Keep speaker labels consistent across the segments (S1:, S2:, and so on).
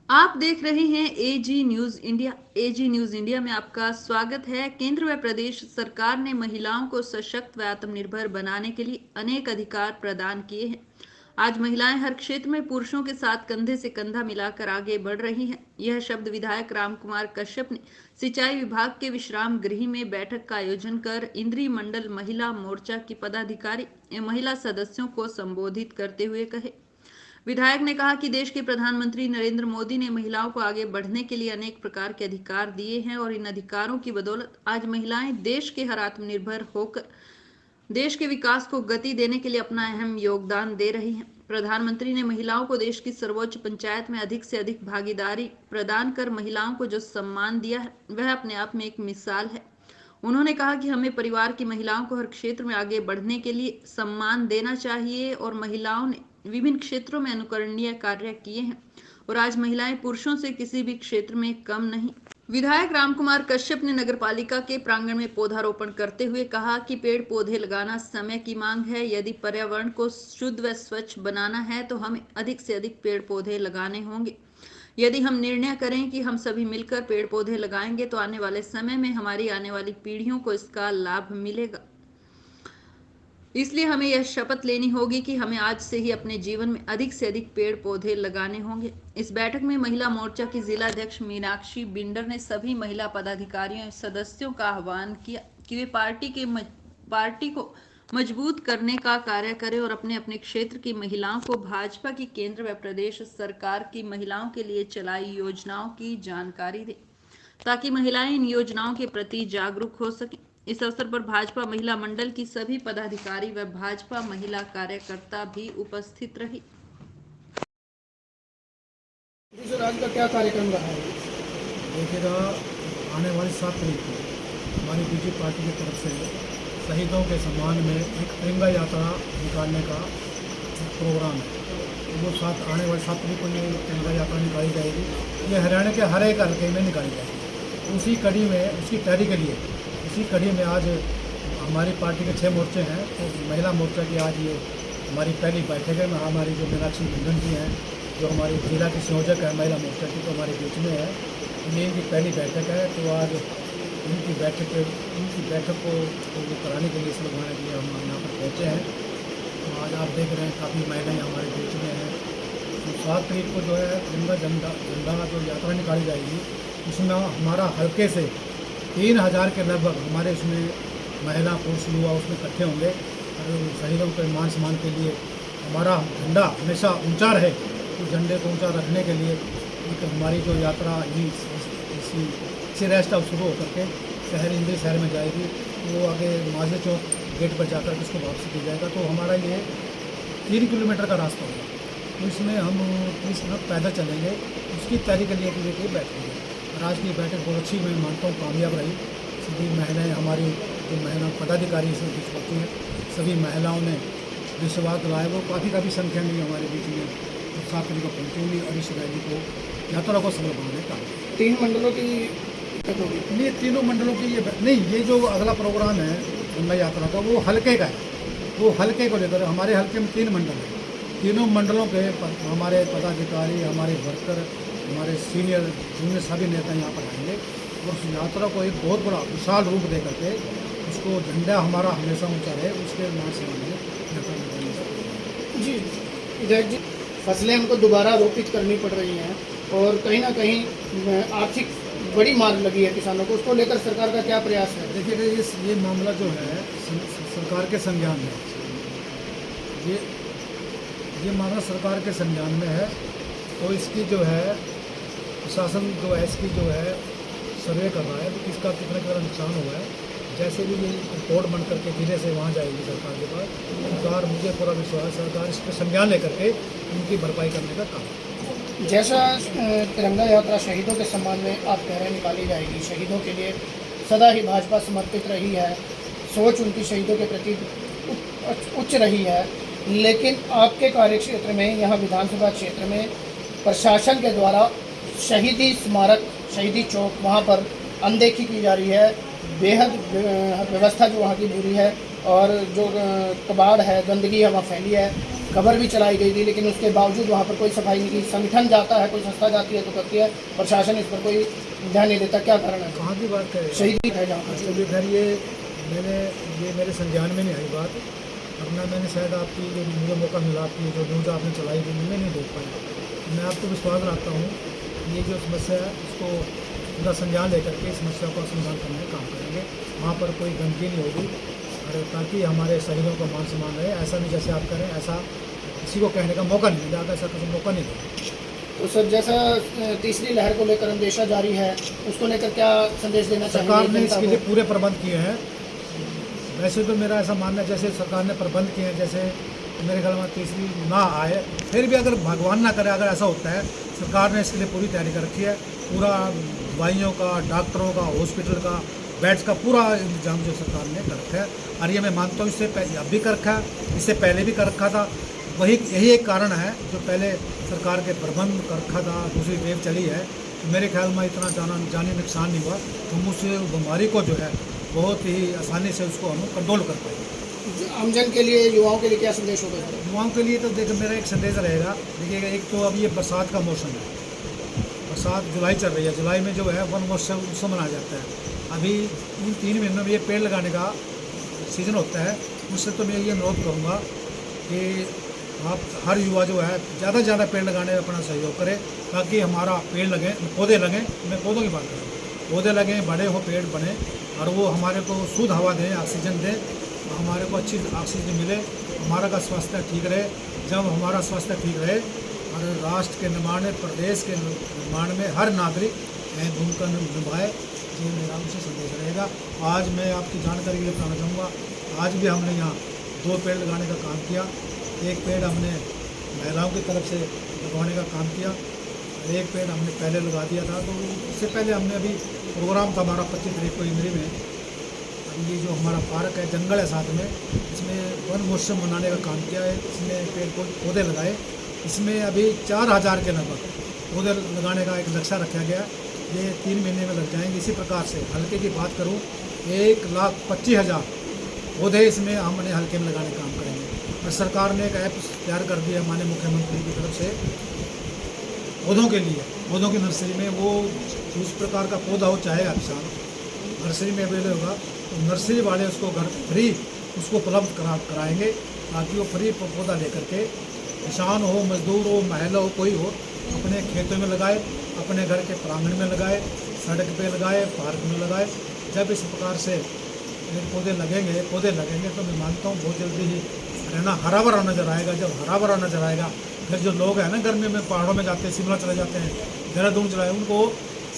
S1: आप देख रहे हैं एजी न्यूज इंडिया। एजी न्यूज इंडिया में आपका स्वागत है। केंद्र व प्रदेश सरकार ने महिलाओं को सशक्त व आत्मनिर्भर बनाने के लिए अनेक अधिकार प्रदान किए हैं। आज महिलाएं हर क्षेत्र में पुरुषों के साथ कंधे से कंधा मिलाकर आगे बढ़ रही हैं। यह शब्द विधायक रामकुमार कश्यप ने सिंचाई विभाग के विश्राम गृह में बैठक का आयोजन कर इंद्री मंडल महिला मोर्चा की पदाधिकारी एवं महिला सदस्यों को संबोधित करते हुए कहे। विधायक ने कहा कि देश के प्रधानमंत्री नरेंद्र मोदी ने महिलाओं को आगे बढ़ने के लिए अनेक प्रकार के अधिकार दिए हैं और इन अधिकारों की बदौलत आज महिलाएं देश के हर आत्मनिर्भर होकर देश के विकास को गति देने के लिए अपना अहम योगदान दे रही हैं। प्रधानमंत्री ने महिलाओं को देश की सर्वोच्च पंचायत में अधिक से अधिक भागीदारी प्रदान कर महिलाओं को जो सम्मान दिया है वह अपने आप में एक मिसाल है। उन्होंने कहा कि हमें परिवार की महिलाओं को हर क्षेत्र में आगे बढ़ने के लिए सम्मान देना चाहिए और महिलाओं ने विभिन्न क्षेत्रों में अनुकरणीय कार्य किए हैं और आज महिलाएं पुरुषों से किसी भी क्षेत्र में कम नहीं। विधायक रामकुमार कश्यप ने नगरपालिका के प्रांगण में पौधारोपण करते हुए कहा कि पेड़ पौधे लगाना समय की मांग है। यदि पर्यावरण को शुद्ध व स्वच्छ बनाना है तो हमें अधिक से अधिक पेड़ पौधे लगाने होंगे। यदि हम निर्णय करें कि हम सभी मिलकर पेड़ पौधे लगाएंगे तो आने वाले समय में हमारी आने वाली पीढ़ियों को इसका लाभ मिलेगा। इसलिए हमें यह शपथ लेनी होगी कि हमें आज से ही अपने जीवन में अधिक से अधिक पेड़ पौधे लगाने होंगे। इस बैठक में महिला मोर्चा की जिला अध्यक्ष मीनाक्षी बिंडर ने सभी महिला पदाधिकारियों सदस्यों का आह्वान किया कि वे पार्टी को मजबूत करने का कार्य करें और अपने अपने क्षेत्र की महिलाओं को भाजपा की केंद्र व प्रदेश सरकार की महिलाओं के लिए चलाई योजनाओं की जानकारी दें ताकि महिलाएं इन योजनाओं के प्रति जागरूक हो सकें। इस अवसर पर भाजपा महिला मंडल की सभी पदाधिकारी व भाजपा महिला कार्यकर्ता भी उपस्थित रही।
S2: आज का क्या कार्यक्रम रहा है?
S3: देखिएगा, आने वाली 7 तारीख को हमारी बीजेपी पार्टी की तरफ से शहीदों के सम्मान में एक तिरंगा यात्रा निकालने का प्रोग्राम है। वो आने वाली 7 तारीख को ये तिरंगा यात्रा निकाली जाएगी। ये हरियाणा के हर एक हल्के में निकाली जाएगी। उसी कड़ी में, उसकी तैयारी के लिए इसी कड़ी में आज हमारी पार्टी के 6 मोर्चे हैं। तो महिला मोर्चा की आज ये हमारी पहली बैठक है। हमारी जो मीनाक्षी बिंडर जी हैं, जो हमारी जिला की संयोजक है महिला मोर्चा की, तो हमारे बीच में है। ये इनकी पहली बैठक है। तो आज इनकी बैठक को कराने के लिए, समझाने के लिए हम यहाँ पर पहुँचे हैं। तो आज आप देख रहे हैं काफ़ी महिलाएँ हमारे बीच में हैं। तो 7 तारीख को जो है तिरंगा झंडा जो यात्रा निकाली जाएगी, उसमें हमारा हल्के से 3000 के लगभग हमारे उसमें महिला पुरुष युवा उसमें इकट्ठे होंगे। और शहीदों के मान सम्मान के लिए हमारा झंडा हमेशा ऊंचा रहे, तो झंडे को ऊंचा रखने के लिए एक हमारी जो यात्रा इसी रेस्ट हाउस शुरू होकर के इंद्री शहर में जाएगी। वो आगे माझे चौक गेट पर जाकर के उसको वापसी की जाएगा। तो हमारा ये 3 किलोमीटर का रास्ता होगा। तो इसमें हम 30 मिनट पैदल चलेंगे। उसकी तैयारी के लिए बैठेंगे। और आज की बैठक बहुत अच्छी, मैं मानता हूँ कामयाब रही। सभी महिलाएं, हमारी जो महिला पदाधिकारी से कुछ होती हैं, सभी महिलाओं ने विश्वास दिलाया। वो काफ़ी संख्या में हमारे बीच में 7 तारीख को पहुँचेंगी और इस रैली को यात्रा को सफल बनाने का
S2: 3 मंडलों की होगी।
S3: नहीं, तीनों मंडलों की ये जो अगला प्रोग्राम है गंगा यात्रा का, वो हल्के का है। वो हल्के को लेकर हमारे हल्के में 3 मंडल हैं। तीनों मंडलों के हमारे पदाधिकारी, हमारे वर्कर, हमारे सीनियर जूनियर सभी नेता यहाँ पर आएंगे और उस यात्रा को एक बहुत बड़ा विशाल रूप दे करके उसको झंडा हमारा हमेशा ऊंचा रहे, उसके मान से यात्रा निकालेंगे।
S2: जी विधायक जी, फसलें हमको दोबारा रोपित करनी पड़ रही हैं और कहीं ना कहीं आर्थिक बड़ी मार लगी है किसानों को, उसको लेकर सरकार का क्या प्रयास है?
S3: देखिएगा, ये मामला जो है सरकार के संज्ञान में है। ये मामला सरकार के संज्ञान में है। तो इसकी जो है प्रशासन जो है इसकी जो है सर्वे कर रहा है कि इसका कितना नुकसान हुआ है। जैसे भी ये रिपोर्ट बन करके धीरे से वहाँ जाएगी सरकार के पास, सरकार, मुझे पूरा विश्वास है सरकार इस पर संज्ञान लेकर के उनकी भरपाई करने का काम।
S2: जैसा तिरंगा यात्रा शहीदों के सम्मान में आप कह रहे हैं निकाली जाएगी, शहीदों के लिए सदा ही भाजपा समर्पित रही है, सोच उनकी शहीदों के प्रति उच्च रही है। लेकिन आपके कार्यक्षेत्र में, यहाँ विधानसभा क्षेत्र में प्रशासन के द्वारा शहीदी स्मारक, शहीदी चौक, वहाँ पर अनदेखी की जा रही है। बेहद व्यवस्था जो वहाँ की बुरी है और जो कबाड़ है, गंदगी वहाँ फैली है, खबर भी चलाई गई थी, लेकिन उसके बावजूद वहाँ पर कोई सफाई नहीं की। संगठन जाता है, कोई संस्था जाती है तो करती है, प्रशासन इस पर कोई ध्यान नहीं देता। क्या कारण है?
S3: कहाँ की बात करें,
S2: शहीदी है जहाँ पर।
S3: चलिए खैर ये मेरे संज्ञान में नहीं आई बात। अपना मैंने शायद आपकी जो मुझे मौका मिला, आपकी जो न्यूज़ आपने चलाई थी मैं नहीं देख पाया। मैं आपको विश्वास रखता हूँ ये जो समस्या है इसको पूरा संज्ञान लेकर के इस समस्या को समाधान करने का काम करेंगे। वहाँ पर कोई गंदगी नहीं होगी और ताकि हमारे शहीदों का मान सम्मान रहे। ऐसा नहीं जैसे आप करें ऐसा किसी को कहने का मौका नहीं मिलेगा, ऐसा किसी मौका नहीं देगा।
S2: तो सर, जैसा तीसरी लहर को लेकर अंदेशा जारी है, उसको लेकर क्या संदेश देना चाहिए?
S3: सरकार ने इसके लिए पूरे प्रबंध किए हैं। वैसे तो मेरा ऐसा मानना है जैसे सरकार ने प्रबंध किए हैं, जैसे मेरे ख्याल में तीसरी ना आए, फिर भी अगर भगवान ना करे अगर ऐसा होता है, सरकार ने इसके लिए पूरी तैयारी कर रखी है। पूरा दवाइयों का, डॉक्टरों का, हॉस्पिटल का, बेड्स का पूरा इंतजाम जो सरकार ने कर रखा है। और ये मैं मानता हूँ इससे अब भी कर रखा है, इससे पहले भी कर रखा था। यही एक कारण है जो पहले सरकार के प्रबंध कर रखा था। दूसरी वेव चली है, मेरे ख्याल में इतना जानी नुकसान नहीं हुआ। हम उस बीमारी को जो है बहुत ही आसानी से उसको हम कंट्रोल कर पाएंगे।
S2: आमजन के लिए, युवाओं के लिए क्या संदेश होगा?
S3: युवाओं के लिए तो देखिए मेरा एक संदेश रहेगा। देखिएगा, एक तो अब ये बरसात का मौसम है, बरसात जुलाई चल रही है, जुलाई में जो है वन महोत्सव मनाया जाता है। अभी इन 3 महीनों में ये पेड़ लगाने का सीज़न होता है। उससे तो मैं ये अनुरोध करूँगा कि आप हर युवा जो है ज़्यादा से ज़्यादा पेड़ लगाने में अपना सहयोग करें, ताकि हमारा पेड़ लगे, पौधे लगें। मैं पौधों की बात कर रहा हूँ, पौधे लगें, बड़े हो, पेड़ बने और वो हमारे को शुद्ध हवा दें, ऑक्सीजन दें, हमारे को अच्छी ऑक्सीजन मिले, हमारा का स्वास्थ्य ठीक रहे। जब हमारा स्वास्थ्य ठीक रहे और राष्ट्र के निर्माण में, प्रदेश के निर्माण में हर नागरिक भूमिका निभाए, ये मेरा उनसे संदेश रहेगा। आज मैं आपकी जानकारी के लिए बताना चाहूँगा, आज भी हमने यहाँ 2 पेड़ लगाने का काम किया। एक पेड़ हमने महिलाओं की तरफ से लगवाने का काम किया, एक पेड़ हमने पहले लगा दिया था। तो इससे पहले हमने अभी प्रोग्राम था हमारा 25 तारीख को इंद्री में, ये जो हमारा पार्क है, जंगल है साथ में, इसमें वन महोत्सव मनाने का काम किया है। इसमें पेड़ पौधे लगाए। इसमें अभी 4000 के लगभग पौधे लगाने का एक लक्ष्य रखा गया। ये 3 महीने में लग जाएंगे। इसी प्रकार से हल्के की बात करूँ, 1,25,000 पौधे इसमें हमने हल्के में लगाने का काम करेंगे। और सरकार ने एक ऐप तैयार कर दिया माननीय मुख्यमंत्री की तरफ से पौधों के लिए। पौधों की नर्सरी में वो जिस प्रकार का पौधा हो चाहेगा किसान, नर्सरी में अवेलेबल होगा, तो नर्सरी वाले उसको घर फ्री उसको उपलब्ध कराएंगे, ताकि वो फ्री पौधा लेकर के किसान हो, मजदूर हो, महिला हो, कोई हो, अपने खेतों में लगाए, अपने घर के प्रांगण में लगाए, सड़क पे लगाए, पार्क में लगाए। जब इस प्रकार से पौधे लगेंगे तो मैं मानता हूँ बहुत जल्दी ही रहना हरा भरा नजर आएगा। जब हरा भरा नजर आएगा, फिर जो लोग हैं ना गर्मी में पहाड़ों में जाते हैं, शिमला चले जाते हैं, देहरादून चलाए, उनको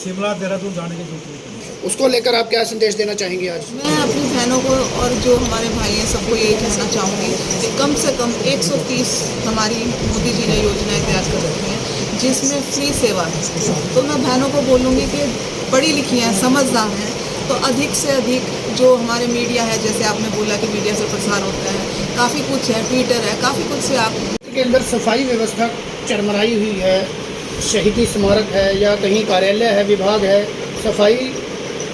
S3: शिमला देहरादून जाने की जरूरत नहीं पड़ेगी।
S2: उसको लेकर आप क्या संदेश देना चाहेंगे आज?
S4: मैं अपनी बहनों को और जो हमारे भाई हैं सबको यही कहना चाहूँगी कि कम से कम 130 हमारी मोदी जी ने योजनाएं तैयार कर रखी हैं जिसमें फ्री सेवा है। तो मैं बहनों को बोलूँगी कि पढ़ी लिखी हैं, समझदार हैं, तो अधिक से अधिक जो हमारे मीडिया है, जैसे आपने बोला कि मीडिया से प्रसार होता है, काफ़ी कुछ है, ट्विटर है, काफ़ी कुछ से आप
S2: के अंदर सफाई व्यवस्था चरमराई हुई है। शहीदी स्मारक है या कहीं कार्यालय है, विभाग है, सफाई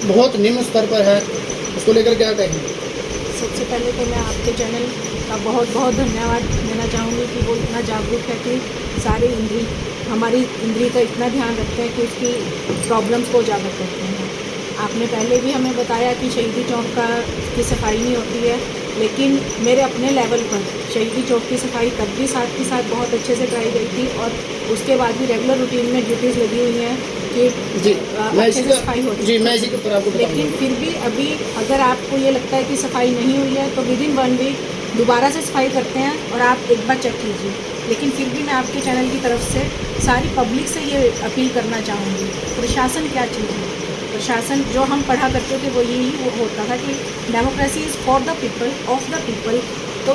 S2: बहुत निम्न स्तर पर है, उसको लेकर क्या कहेंगे?
S5: सबसे पहले तो मैं आपके चैनल का बहुत बहुत धन्यवाद देना चाहूँगी कि वो इतना जागरूक है कि सारे हमारी इंद्री का इतना ध्यान रखते हैं कि उसकी प्रॉब्लम्स को उजागर करते हैं। आपने पहले भी हमें बताया कि शहीदी चौक की सफाई नहीं होती है, लेकिन मेरे अपने लेवल पर शहीदी चौक की सफाई तब भी साथ के साथ बहुत अच्छे से कराई गई थी और उसके बाद भी रेगुलर रूटीन में ड्यूटीज़ लगी हुई हैं कि अच्छे से सफाई होती है।
S2: जी, मैं इसी के ऊपर आपको बताऊंगा।
S5: लेकिन फिर भी अभी अगर आपको ये लगता है कि सफाई नहीं हुई है तो विदिन 1 वीक दोबारा से सफाई करते हैं और आप एक बार चेक कीजिए। लेकिन फिर भी मैं आपके चैनल की तरफ से सारी पब्लिक से ये अपील करना चाहूँगी, प्रशासन क्या चीज़ है। प्रशासन जो हम पढ़ा करते थे वो यही होता था कि democracy is for the people, of the people. तो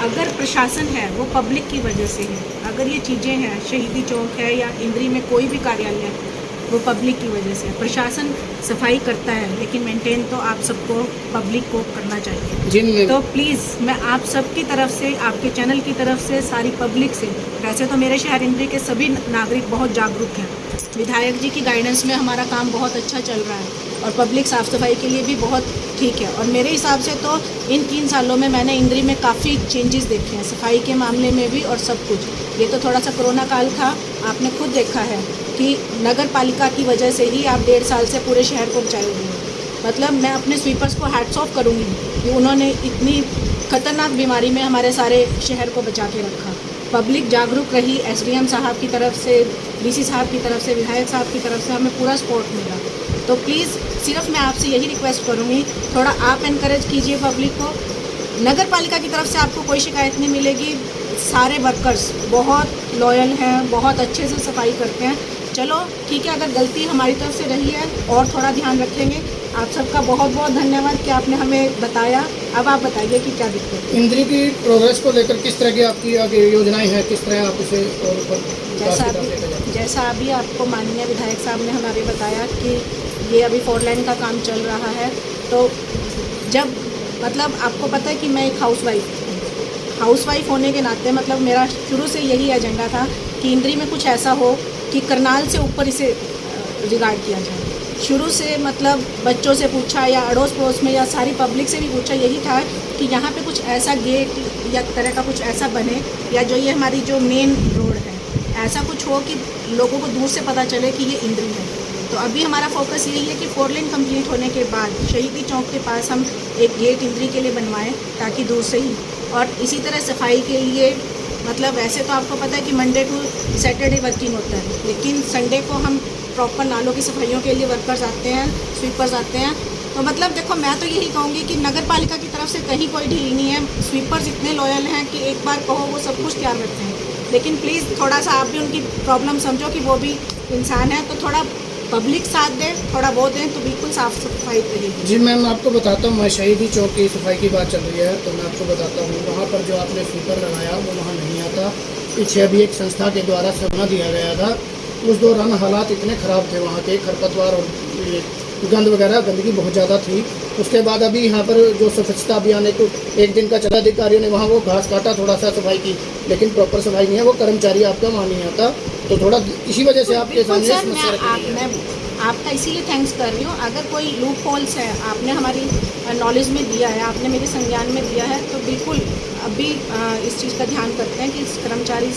S5: अगर प्रशासन है वो पब्लिक की वजह से है, अगर ये चीज़ें हैं, शहीदी चौक है या इंद्री में कोई भी कार्यालय है, वो पब्लिक की वजह से। प्रशासन सफाई करता है लेकिन मेंटेन तो आप सबको, पब्लिक को करना चाहिए। तो प्लीज़ मैं आप सब की तरफ से, आपके चैनल की तरफ से, सारी पब्लिक से, वैसे तो मेरे शहर इंद्री के सभी नागरिक बहुत जागरूक हैं, विधायक जी की गाइडेंस में हमारा काम बहुत अच्छा चल रहा है और पब्लिक साफ़ सफाई के लिए भी बहुत ठीक है। और मेरे हिसाब से तो इन 3 सालों में मैंने इंद्री में काफ़ी चेंजेस देखे हैं, सफाई के मामले में भी और सब कुछ। ये तो थोड़ा सा कोरोना काल था, आपने खुद देखा है कि नगर पालिका की वजह से ही आप 1.5 साल से पूरे शहर को बचाए हुए हैं। मतलब मैं अपने स्वीपर्स को हैट्स ऑफ करूँगी कि उन्होंने इतनी खतरनाक बीमारी में हमारे सारे शहर को बचा के रखा। पब्लिक जागरूक रही, एसडीएम साहब की तरफ से, डीसी साहब की तरफ से, विधायक साहब की तरफ से हमें पूरा सपोर्ट मिला। तो प्लीज़ सिर्फ मैं आपसे यही रिक्वेस्ट करूँगी, थोड़ा आप एनकरेज कीजिए पब्लिक को। नगर पालिका की तरफ से आपको कोई शिकायत नहीं मिलेगी, सारे वर्कर्स बहुत लॉयल हैं, बहुत अच्छे से सफाई करते हैं। चलो ठीक है, अगर गलती हमारी तरफ से रही है और थोड़ा ध्यान रखेंगे। आप सबका बहुत बहुत धन्यवाद कि आपने हमें बताया। अब आप बताइए कि क्या दिक्कत है।
S2: इंद्री की प्रोग्रेस को लेकर किस तरह की आपकी आगे योजनाएं हैं, किस तरह आप इसे और ऊपर
S5: जैसा अभी आपको माननीय विधायक साहब ने हमारे बताया कि ये अभी 4 लाइन का काम चल रहा है। तो जब मतलब आपको पता है कि मैं एक हाउसवाइफ होने के नाते मतलब मेरा शुरू से यही एजेंडा था कि इंद्री में कुछ ऐसा हो कि करनाल से ऊपर इसे रिगार्ड किया जाए। शुरू से मतलब बच्चों से पूछा या अड़ोस पड़ोस में या सारी पब्लिक से भी पूछा, यही था कि यहाँ पे कुछ ऐसा गेट या तरह का कुछ ऐसा बने, या जो ये हमारी जो मेन रोड है ऐसा कुछ हो कि लोगों को दूर से पता चले कि ये इंद्री है। तो अभी हमारा फोकस यही है कि 4 लेन कंप्लीट होने के बाद शहीदी चौक के पास हम एक गेट इंद्री के लिए बनवाएं, ताकि दूर से ही। और इसी तरह सफाई के लिए मतलब वैसे तो आपको पता है कि मंडे टू सैटरडे वर्किंग होता है, लेकिन संडे को हम प्रॉपर नालों की सफाइयों के लिए वर्कर्स आते हैं, स्वीपर्स आते हैं। तो मतलब देखो, मैं तो यही कहूँगी कि नगर पालिका की तरफ से कहीं कोई ढील नहीं है। स्वीपर्स इतने लॉयल हैं कि एक बार कहो वो सब कुछ तैयार रखते हैं। लेकिन प्लीज़ थोड़ा सा आप भी उनकी प्रॉब्लम समझो कि वो भी इंसान है, तो थोड़ा पब्लिक साथ दे, थोड़ा वो दें तो बिल्कुल साफ़ सफाई रहेगी।
S2: जी मैम, आपको बताता हूँ, मैं शहीदी चौक की सफाई की बात चल रही है तो मैं आपको बताता हूँ, वहाँ पर जो आपने स्वीपर लगाया वो वहाँ नहीं आता। पीछे अभी एक संस्था के द्वारा सरना दिया गया था, उस दौरान हालात इतने ख़राब थे वहाँ के, खरपतवार और गंद वगैरह, गंदगी बहुत ज़्यादा थी। उसके बाद अभी यहाँ पर जो स्वच्छता अभियान एक दिन का चला, अधिकारियों ने वहाँ वो घास काटा, थोड़ा सा सफाई की, लेकिन प्रॉपर सफाई नहीं है। वो कर्मचारी आपका वहाँ नहीं आता, तो थोड़ा इसी वजह से आपके सामने समस्या रखी है।
S5: आपका इसीलिए थैंक्स कर रही हूँ। अगर कोई लूप होल्स है आपने हमारी नॉलेज में दिया है, आपने मेरे संज्ञान में दिया है, तो बिल्कुल अभी इस चीज़ का ध्यान करते हैं कि इस कर्मचारी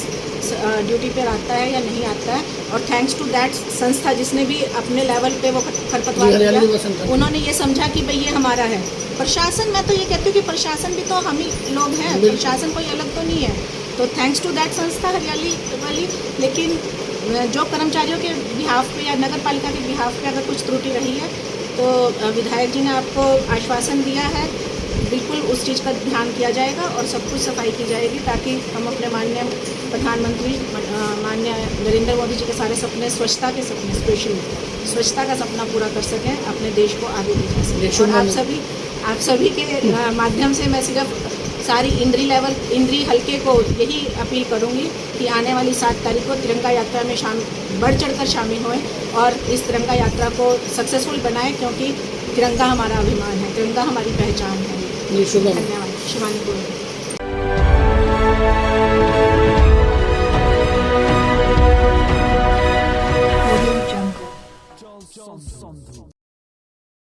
S5: ड्यूटी पर आता है या नहीं आता है। और थैंक्स टू दैट संस्था जिसने भी अपने लेवल पे वो खरपतवार किया, उन्होंने ये समझा कि भाई ये हमारा है। प्रशासन, मैं तो ये कहती हूँ कि प्रशासन भी तो हम ही लोग हैं, प्रशासन कोई अलग तो नहीं है। तो थैंक्स टू दैट संस्था हरियाली वाली। लेकिन जो कर्मचारियों के बिहाफ पे या नगर पालिका के बिहाफ पे अगर कुछ त्रुटि रही है तो विधायक जी ने आपको आश्वासन दिया है, बिल्कुल उस चीज़ का ध्यान किया जाएगा और सब कुछ सफाई की जाएगी, ताकि हम अपने माननीय प्रधानमंत्री माननीय नरेंद्र मोदी जी के सारे सपने, स्वच्छता के सपने, स्पेशली स्वच्छता का सपना पूरा कर सकें, अपने देश को आगे ले जा सकें। और आप सभी के माध्यम से मैं सिर्फ सारी इंद्री हल्के को यही अपील करूंगी कि आने वाली 7 तारीख को तिरंगा यात्रा में बढ़ चढ़कर शामिल हों और इस तिरंगा यात्रा को सक्सेसफुल बनाएं, क्योंकि तिरंगा हमारा अभिमान है, तिरंगा हमारी पहचान है।
S2: धन्यवाद।
S5: शिवानी गोयल।